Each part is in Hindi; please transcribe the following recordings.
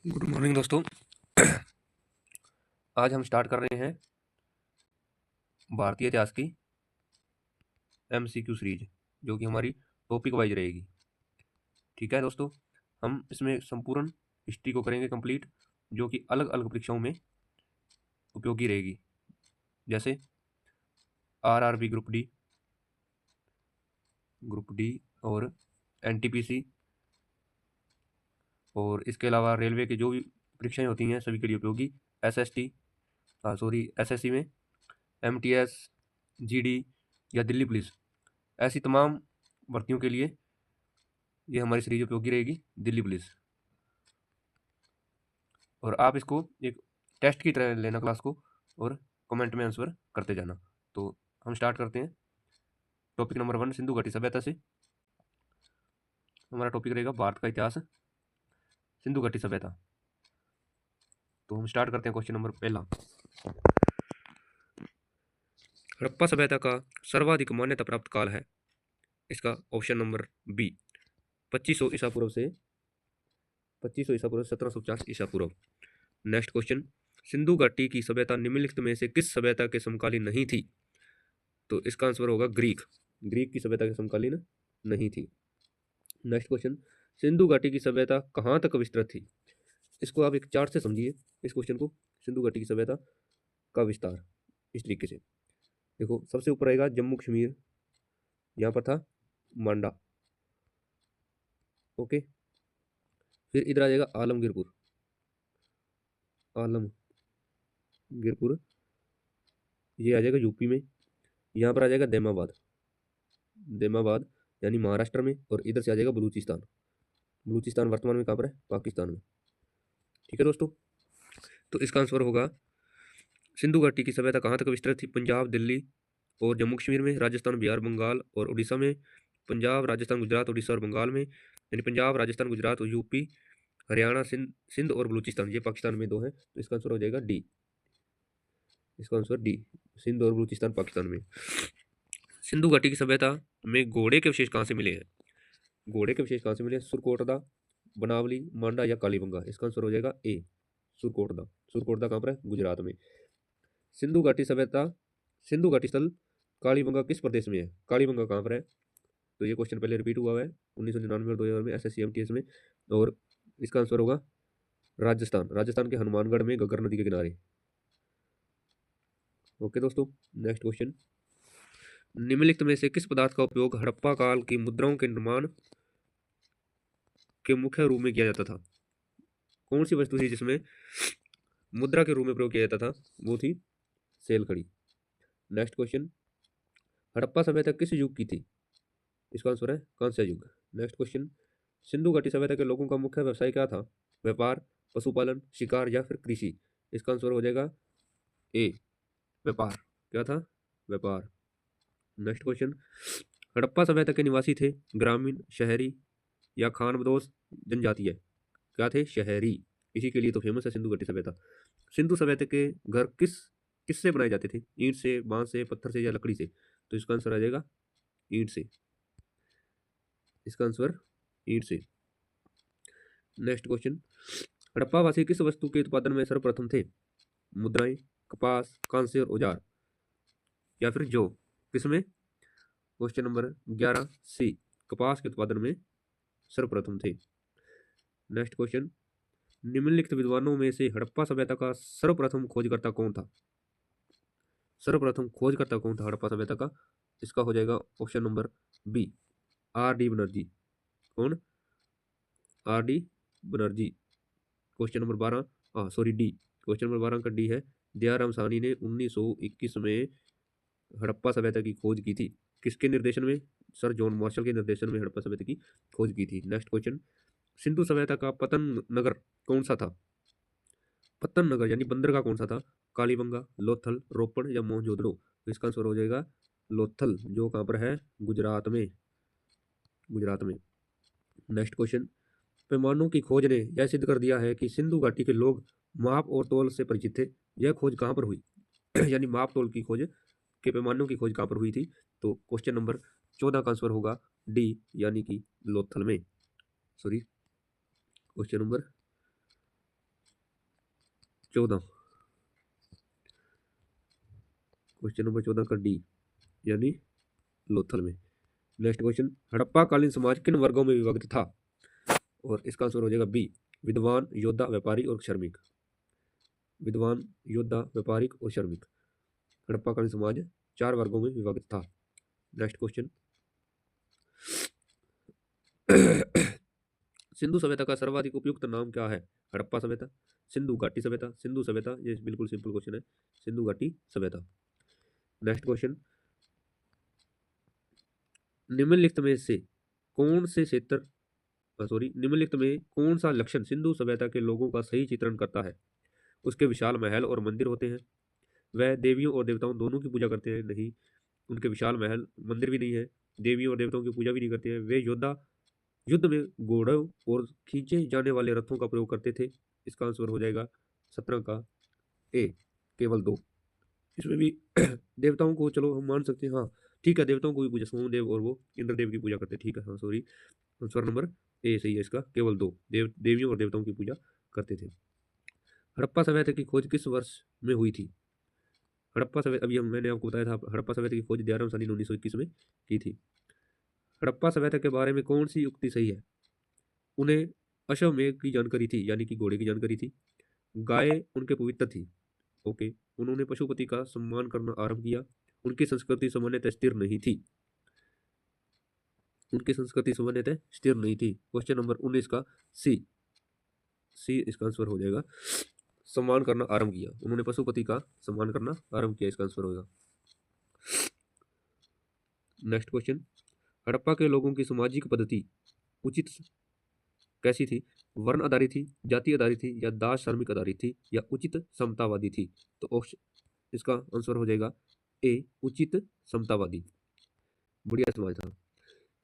गुड मॉर्निंग दोस्तों। आज हम स्टार्ट कर रहे हैं भारतीय इतिहास की एमसीक्यू सीरीज, जो कि हमारी टॉपिक वाइज रहेगी। ठीक है दोस्तों, हम इसमें संपूर्ण हिस्ट्री को करेंगे कंप्लीट, जो कि अलग अलग परीक्षाओं में उपयोगी रहेगी, जैसे आरआरबी ग्रुप डी और एनटीपीसी, और इसके अलावा रेलवे की जो भी परीक्षाएं होती हैं सभी के लिए उपयोगी। एसएससी में एमटीएस, जीडी या दिल्ली पुलिस, ऐसी तमाम भर्तियों के लिए ये हमारी सीरीज उपयोगी रहेगी, दिल्ली पुलिस। और आप इसको एक टेस्ट की तरह लेना क्लास को, और कमेंट में आंसर करते जाना। तो हम स्टार्ट करते हैं टॉपिक नंबर 1, सिंधु घाटी सभ्यता से। हमारा टॉपिक रहेगा भारत का इतिहास, सिंधु घाटी सभ्यता। तो हम स्टार्ट करते हैं क्वेश्चन नंबर पहला। हड़प्पा सभ्यता का सर्वाधिक मान्यता प्राप्त काल है। इसका ऑप्शन नंबर बी 2500 ईसा पूर्व से 1750 ईसा पूर्व। नेक्स्ट क्वेश्चन, सिंधु घाटी की सभ्यता निम्नलिखित में से किस सभ्यता के समकालीन नहीं थी? तो इसका आंसर होगा ग्रीक की सभ्यता के समकालीन नहीं थी। नेक्स्ट क्वेश्चन, सिंधु घाटी की सभ्यता कहाँ तक विस्तृत थी? इसको आप एक चार्ट से समझिए इस क्वेश्चन को। सिंधु घाटी की सभ्यता का विस्तार इस तरीके से देखो, सबसे ऊपर आएगा जम्मू कश्मीर, यहाँ पर था मांडा। ओके, फिर इधर आ जाएगा आलमगीरपुर, ये आ जाएगा यूपी में। यहाँ पर आ जाएगा देमाबाद यानी महाराष्ट्र में, और इधर से आ जाएगा बलूचिस्तान वर्तमान में कहाँ पर है? पाकिस्तान में। ठीक है दोस्तों, तो इसका आंसर होगा सिंधु घाटी की सभ्यता कहाँ तक विस्तृत थी? पंजाब, दिल्ली और जम्मू कश्मीर में, राजस्थान, बिहार, बंगाल और उड़ीसा में, पंजाब, राजस्थान, गुजरात, उड़ीसा और बंगाल में, यानी पंजाब, राजस्थान, गुजरात और यूपी, हरियाणा, सिंध और बलूचिस्तान, ये पाकिस्तान में 2 है। तो इसका आंसर हो जाएगा डी। इसका आंसर डी, सिंध और बलूचिस्तान पाकिस्तान में। सिंधु घाटी की सभ्यता में घोड़े के अवशेष कहाँ से मिले हैं? सुरकोटदा, बनावली, मांडा या कालीबंगा। इसका आंसर हो जाएगा ए, सुरकोटदा कहाँ पर है? गुजरात में। सिंधु घाटी स्थल कालीबंगा किस प्रदेश में है? कालीबंगा कहाँ पर है? तो ये क्वेश्चन पहले रिपीट हुआ है 1999 और 2000 में एसएससी एमटीएस में, और इसका आंसर होगा राजस्थान के हनुमानगढ़ में, घग्गर नदी के किनारे। ओके दोस्तों, नेक्स्ट क्वेश्चन, निम्नलिखित में से किस पदार्थ का उपयोग हड़प्पा काल की मुद्राओं के निर्माण के मुख्य रूप में किया जाता था? कौन सी वस्तु थी जिसमें मुद्रा के रूप में प्रयोग किया जाता था? वो थी सेल खड़ी। नेक्स्ट क्वेश्चन, हड़प्पा सभ्यता किस युग की थी? इसका आंसर है कांस्य युग। नेक्स्ट क्वेश्चन, सिंधु घाटी सभ्यता के लोगों का मुख्य व्यवसाय क्या था? व्यापार, पशुपालन, शिकार या फिर कृषि। इसका आंसर हो जाएगा ए, व्यापार। क्या था? व्यापार। नेक्स्ट क्वेश्चन, हड़प्पा सभ्यता के निवासी थे ग्रामीण, शहरी या खानाबदोश जनजातीय? क्या थे? शहरी। इसी के लिए तो फेमस है सिंधु घाटी सभ्यता। सिंधु सभ्यता के घर किससे बनाए जाते थे? ईंट से, बांस से, पत्थर से या लकड़ी से? तो इसका आंसर आ जाएगा ईंट से। इसका आंसर ईंट से। नेक्स्ट क्वेश्चन, हड़प्पावासी किस वस्तु के उत्पादन में सर्वप्रथम थे? मुद्राएं, कपास, कांस्य और औजार, या फिर जौ? किसमें? क्वेश्चन नंबर 11 सी, कपास के उत्पादन में सर्वप्रथम थे। नेक्स्ट क्वेश्चन, निम्नलिखित विद्वानों में से हड़प्पा सभ्यता का सर्वप्रथम खोजकर्ता कौन था? हड़प्पा सभ्यता का? इसका हो जाएगा option number B, R D Banerjee. कौन? R D Banerjee. Question number 12 D, question number 12 का डी है। दयाराम साहनी ने 1921 में हड़प्पा सभ्यता की खोज की थी। किसके निर्देशन में? सर जॉन मार्शल के निर्देशन में हड़प्पा सभ्यता की खोज की थी। नेक्स्ट क्वेश्चन, सिंधु सभ्यता का पतन नगर कौन सा था? पतन नगर यानी बंदरगाह कौन सा था? कालीबंगा, लोथल, रोपड़ या मोहनजोदड़ो? तो इसका आंसर हो जाएगा लोथल, जो कहाँ पर है? गुजरात में। नेक्स्ट क्वेश्चन, पैमानों की खोज ने यह सिद्ध कर दिया है कि सिंधु घाटी के लोग माप और तोल से परिचित थे। यह खोज कहाँ पर हुई? यानी माप तोल की खोज के पैमानों की खोज कहाँ पर हुई थी? तो क्वेश्चन नंबर 14 का आंसर होगा डी, यानी कि लोथल में। क्वेश्चन नंबर 14, क्वेश्चन नंबर 14 का डी यानी लोथल में। नेक्स्ट क्वेश्चन, हड़प्पा कालीन समाज किन वर्गों में विभक्त था? और इसका आंसर हो जाएगा बी, विद्वान, योद्धा, व्यापारी और श्रमिक। विद्वान, योद्धा, व्यापारिक और श्रमिक। हड़प्पा कालीन समाज 4 वर्गों में विभक्त था। नेक्स्ट क्वेश्चन, सिंधु सभ्यता का सर्वाधिक उपयुक्त नाम क्या है? हड़प्पा सभ्यता, सिंधु घाटी सभ्यता, सिंधु सभ्यता, ये बिल्कुल सिंपल क्वेश्चन है, सिंधु घाटी सभ्यता। नेक्स्ट क्वेश्चन, निम्नलिखित में से कौन से क्षेत्र निम्नलिखित में कौन सा लक्षण सिंधु सभ्यता के लोगों का सही चित्रण करता है? उसके विशाल महल और मंदिर होते हैं, वह देवियों और देवताओं दोनों की पूजा करते हैं, नहीं, उनके विशाल महल मंदिर भी नहीं है, देवियों और देवताओं की पूजा भी नहीं करते हैं, वे योद्धा युद्ध में घोड़ों और खींचे जाने वाले रथों का प्रयोग करते थे। इसका आंसर हो जाएगा 17 का ए, केवल 2। इसमें भी देवताओं को चलो हम मान सकते हैं, हाँ ठीक है, देवताओं को भी पूजा, सोमदेव और वो इंद्रदेव की पूजा करते, ठीक है, हाँ सॉरी, आंसर नंबर ए सही है इसका, केवल 2 देवियों और देवताओं की पूजा करते थे। हड़प्पा सभ्यता की खोज किस वर्ष में हुई थी? हड़प्पा सभ्यता, अभी मैंने आपको बताया था, हड़प्पा सभ्यता की खोज 11 साल 1921 में की थी। हड़प्पा सभ्यता के बारे में कौन सी युक्ति सही है? उन्हें अश्वमेध की जानकारी थी, यानी कि घोड़े की जानकारी थी, गाय उनके पवित्र थी, ओके, उन्होंने पशुपति का सम्मान करना आरंभ किया, उनकी संस्कृति सामान्यतः स्थिर नहीं थी, उनकी संस्कृति सामान्यतः स्थिर नहीं थी। क्वेश्चन नंबर 19 का सी, सी इसका आंसर हो जाएगा, सम्मान करना आरंभ किया, उन्होंने पशुपति का सम्मान करना आरंभ किया, इसका आंसर होगा। नेक्स्ट क्वेश्चन, हड़प्पा के लोगों की सामाजिक पद्धति उचित कैसी थी? वर्ण आधारित थी, जाति आधारित थी, या दास श्रमिक आधारित थी, या उचित समतावादी थी? तो इसका आंसर हो जाएगा ए, उचित समतावादी। बढ़िया समाज था।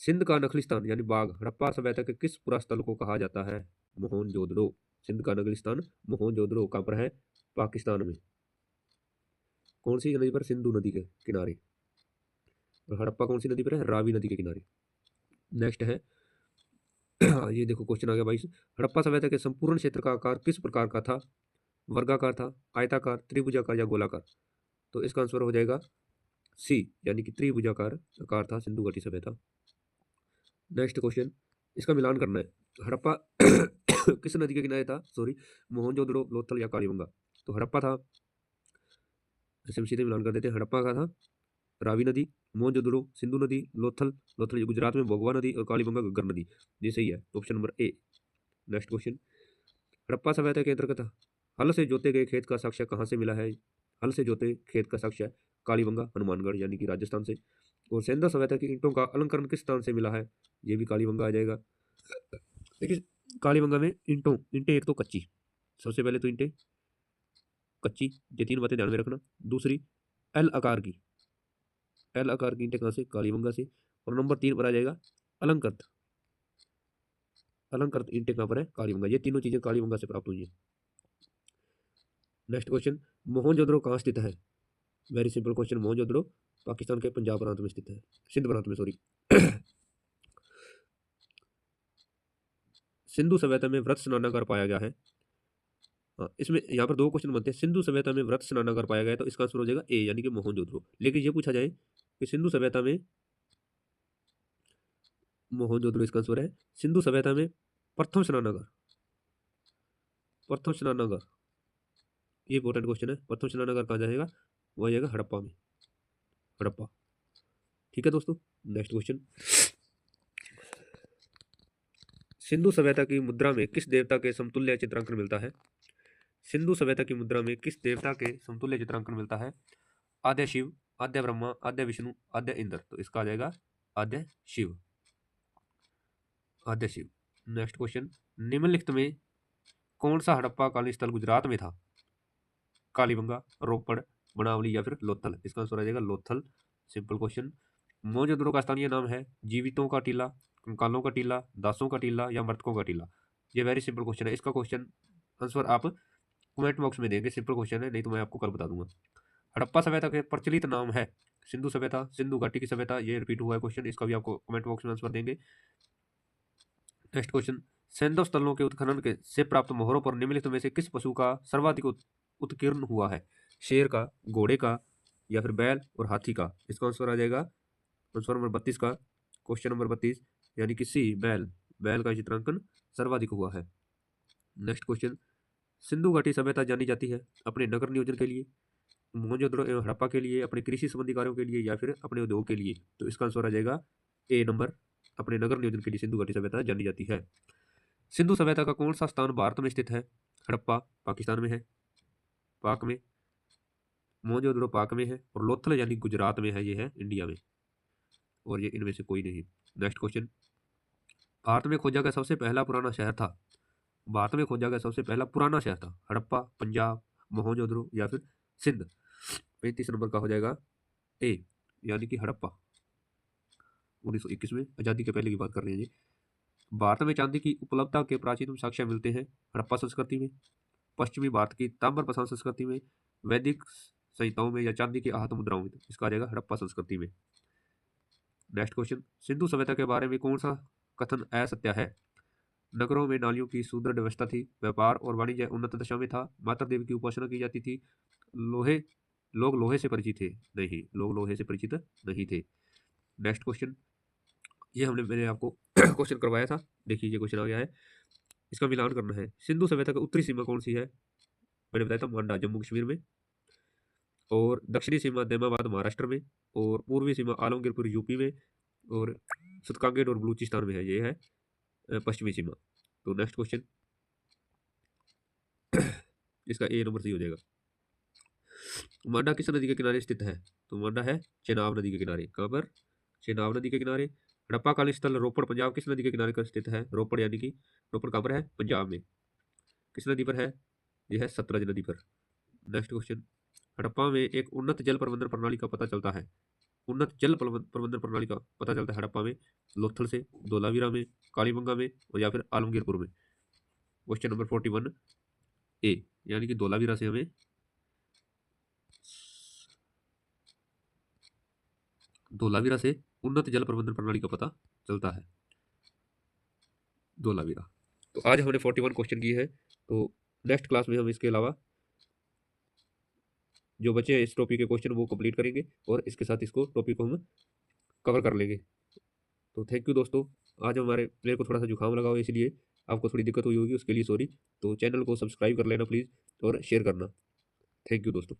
सिंध का नखलिस्तान यानी बाग हड़प्पा सभ्यता के किस पुरास्थल को कहा जाता है? मोहनजोदड़ो। सिंध का नखलिस्तान मोहनजोदड़ो कहाँ पर है? पाकिस्तान में। कौन सी नदी पर? सिंधु नदी के किनारे। और हड़प्पा कौन सी नदी पर है? रावी नदी के किनारे। नेक्स्ट है ये देखो क्वेश्चन आ गया 22, हड़प्पा सभ्यता के संपूर्ण क्षेत्र का आकार किस प्रकार का था? वर्गाकार था, आयताकार, त्रिभुजाकार या गोलाकार? तो इसका आंसर हो जाएगा सी, यानी कि त्रिभुजाकार आकार था सिंधु घाटी सभ्यता। नेक्स्ट क्वेश्चन, इसका मिलान करना है, हड़प्पा किस नदी के किनारे था? सॉरी, मोहनजोदड़ो, लोथल या कालीबंगा? तो हड़प्पा था, ऐसे हम सीधे मिलान कर देते हैं, हड़प्पा का था रावी नदी, मोहनजोदड़ो सिंधु नदी, लोथल लोथल गुजरात में भोगवा नदी, और कालीबंगा घग्गर नदी। ये सही है, option number A. Next question, Harappa सभ्यता के अंतर्गत हल से जोते गए खेत का साक्ष्य कहाँ से मिला है? हल से जोते खेत का साक्ष्य कालीबंगा हनुमानगढ़ यानी कि राजस्थान से। और सेंधा सभ्यता की ईंटों का अलंकरण किस स्थान से मिला है? ये भी कालीबंगा आ जाएगा। देखिए कालीबंगा में ईंटें एक तो कच्ची, सबसे पहले तो ईंटें कच्ची, ये 3 बातें ध्यान में रखना। दूसरी, एल आकार की ईंटें कहाँ से? कालीबंगा से। और नंबर 3 पर आ जाएगा अलंकृत ईंटें कहाँ पर है? कालीबंगा। ये तीनों चीजें कालीबंगा से प्राप्त हुई है। नेक्स्ट क्वेश्चन, मोहनजोदड़ो कहाँ स्थित है? Very simple question, Mohenjodaro Pakistan के पंजाब प्रांत में स्थित है, सिंध प्रांत में, सॉरी। सिंधु सभ्यता में वृत्त स्नानागार पाया गया है। हाँ, इसमें यहाँ पर 2 क्वेश्चन बनते हैं, सिंधु सभ्यता में वृत्त स्नानागार पाया गया है, तो इसका आंसर हो जाएगा ए, यानी कि मोहनजोदड़ो। लेकिन ये पूछा जाए कि सिंधु सभ्यता में, मोहनजोदड़ो इसका आंसर है, सिंधु सभ्यता में प्रथम स्नानागार, ये इंपॉर्टेंट क्वेश्चन है, प्रथम स्नानागार कहाँ जाएगा? वह जाएगा हड़प्पा में, हड़प्पा। ठीक है दोस्तों, नेक्स्ट क्वेश्चन, सिंधु सभ्यता की मुद्रा में किस देवता के समतुल्य चित्रांकन मिलता है? सिंधु सभ्यता की मुद्रा में किस देवता के समतुल्य चित्रांकन मिलता है? आद्य शिव, आद्य ब्रह्मा, आद्य विष्णु, आद्य इंद्र? तो इसका आ जाएगा आद्य शिव, आद्य शिव। नेक्स्ट क्वेश्चन, निम्नलिखित में कौन सा हड़प्पा कालीन स्थल गुजरात में था? कालीबंगा, रोपड़, बनावली या फिर लोथल? इसका आंसर आ जाएगा लोथल, सिंपल क्वेश्चन। मोहनजोदड़ो का स्थानीय नाम है जीवितों का टीला, कंकालों का टीला, दासों का टीला या मृतकों का टीला? ये वेरी सिंपल क्वेश्चन है, इसका क्वेश्चन आंसर आप कमेंट बॉक्स में देंगे, सिंपल क्वेश्चन है, नहीं तो मैं आपको कल बता दूंगा। हड़प्पा सभ्यता के प्रचलित नाम है सिंधु सभ्यता, सिंधु घाटी की सभ्यता, ये रिपीट हुआ है क्वेश्चन, इसका भी आपको कमेंट बॉक्स में आंसर देंगे। नेक्स्ट क्वेश्चन, सैंधव स्थलों के उत्खनन के से प्राप्त मोहरों पर निम्नलिखित में से किस पशु का सर्वाधिक उत्कीर्ण हुआ है? शेर का, घोड़े का, या फिर बैल और हाथी का? इसका आंसर आ जाएगा आंसर नंबर 32 का। क्वेश्चन नंबर 32, यानी कि सी, बैल। बैल का चित्रांकन सर्वाधिक हुआ है। नेक्स्ट क्वेश्चन, सिंधु घाटी सभ्यता जानी जाती है अपने नगर नियोजन के लिए, मोहनजोदड़ो एवं हड़प्पा के लिए, अपने कृषि संबंधी कार्यों के लिए, या फिर अपने उद्योग के लिए? तो इसका आंसर आ जाएगा ए नंबर, अपने नगर नियोजन के लिए सिंधु घाटी सभ्यता जानी जाती है। सिंधु सभ्यता का कौन सा स्थान भारत में स्थित है? हड़प्पा पाकिस्तान में है, पाक में, मोहनजोदड़ो पाक में है, और लोथल यानी गुजरात में है, ये है इंडिया में, और ये इनमें से कोई नहीं। नेक्स्ट क्वेश्चन, भारत में खोजा गया सबसे पहला पुराना शहर था, भारत में खोजा गया सबसे पहला पुराना शहर था, हड़प्पा, पंजाब, मोहनजोदड़ो, या फिर सिंध? 35 नंबर का हो जाएगा ए, यानी कि हड़प्पा। 1921 में, आज़ादी के पहले की बात कर रहे हैं जी। भारत में चांदी की उपलब्धता के प्राचीन साक्ष्य मिलते हैं हड़प्पा संस्कृति में, पश्चिमी भारत की ताम्र प्रसार संस्कृति में, वैदिक संहिताओं में, या चांदी की आहत मुद्राओं में? इसका आ जाएगा हड़प्पा संस्कृति में। नेक्स्ट क्वेश्चन, सिंधु सभ्यता के बारे में कौन सा कथन असत्य है? नगरों में नालियों की सुदृढ़ व्यवस्था थी, व्यापार और वाणिज्य उन्नत दशा में था, माता देवी की उपासना की जाती थी, लोहे लोग लोहे से परिचित थे? नहीं, लोग लोहे से परिचित नहीं थे। नेक्स्ट क्वेश्चन, ये मैंने आपको क्वेश्चन करवाया था, देखिए ये क्वेश्चन आ गया है, इसका मिलान करना है। सिंधु सभ्यता का उत्तरी सीमा कौन सी है? मैंने बताया था मांडा, जम्मू कश्मीर में, और दक्षिणी सीमा दैमाबाद, महाराष्ट्र में, और पूर्वी सीमा आलमगीरपुर, यूपी में, और सुतकांगेट और बलूचिस्तान में है, ये है पश्चिमी सीमा। तो नेक्स्ट क्वेश्चन, इसका ए नंबर सही हो जाएगा। मांडा किस नदी के किनारे स्थित है? तो मांडा है चेनाब नदी के किनारे। कहाँ पर? चेनाब नदी के किनारे। हड़प्पा कालीन स्थल रोपड़ पंजाब किस नदी के किनारे पर स्थित है? रोपड़, यानी कि रोपड़ कहाँ पर है? पंजाब में। किस नदी पर है? यह है सतलज नदी पर। नेक्स्ट क्वेश्चन, हड़प्पा में एक उन्नत जल प्रबंधन प्रणाली का पता चलता है, उन्नत जल प्रबंधन प्रणाली का पता चलता है हड़प्पा में, लोथल से, धोलावीरा में, कालीबंगा में, और या फिर आलमगीरपुर में? क्वेश्चन नंबर 41 ए, यानी कि धोलावीरा से हमें धोलावीरा से उन्नत जल प्रबंधन प्रणाली का पता चलता है, धोलावीरा। तो आज हमने 41 क्वेश्चन किए हैं। तो नेक्स्ट क्लास में हम इसके अलावा जो बचे हैं इस टॉपिक के क्वेश्चन वो कंप्लीट करेंगे, और इसके साथ इसको टॉपिक को हम कवर कर लेंगे। तो थैंक यू दोस्तों। आज हमारे प्लेयर को थोड़ा सा जुकाम लगा हुआ है, इसलिए आपको थोड़ी दिक्कत हुई होगी, उसके लिए सॉरी। तो चैनल को सब्सक्राइब कर लेना प्लीज़, और शेयर करना। थैंक यू दोस्तों।